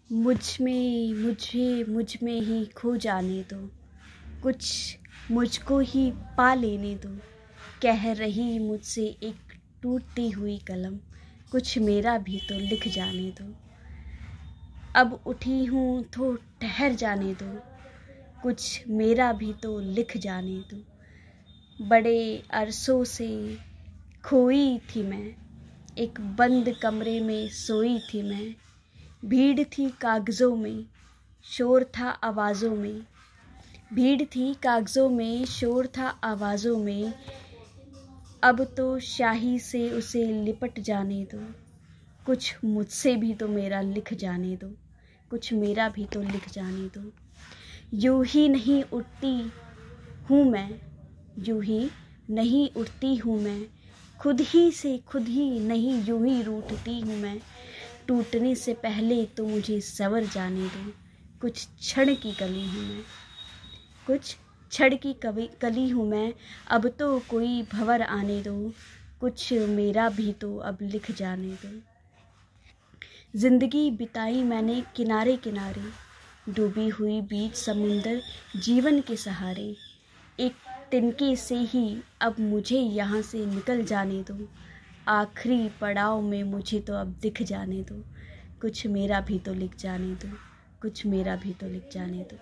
मुझ में ही खो जाने दो, कुछ मुझको ही पा लेने दो। कह रही मुझसे एक टूटती हुई कलम, कुछ मेरा भी तो लिख जाने दो। अब उठी हूँ तो ठहर जाने दो, कुछ मेरा भी तो लिख जाने दो। बड़े अरसों से खोई थी मैं, एक बंद कमरे में सोई थी मैं। भीड़ थी कागज़ों में, शोर था आवाज़ों में। भीड़ थी कागज़ों में, शोर था आवाज़ों में। अब तो शाही से उसे लिपट जाने दो, कुछ मुझसे भी तो मेरा लिख जाने दो, कुछ मेरा भी तो लिख जाने दो। यूं ही नहीं उठती हूँ मैं, यूं ही नहीं उठती हूँ मैं। खुद ही नहीं, यूं ही रूठती हूँ मैं। टूटने से पहले तो मुझे सवर जाने दो, कुछ क्षण की कली हूँ मैं, कुछ क्षण की कली हूँ मैं। अब तो कोई भंवर आने दो, कुछ मेरा भी तो अब लिख जाने दो। जिंदगी बिताई मैंने किनारे किनारे, डूबी हुई बीच समुंदर जीवन के सहारे। एक तिनके से ही अब मुझे यहाँ से निकल जाने दो। आखिरी पड़ाव में मुझे तो अब दिख जाने दो, कुछ मेरा भी तो लिख जाने दो, कुछ मेरा भी तो लिख जाने दो।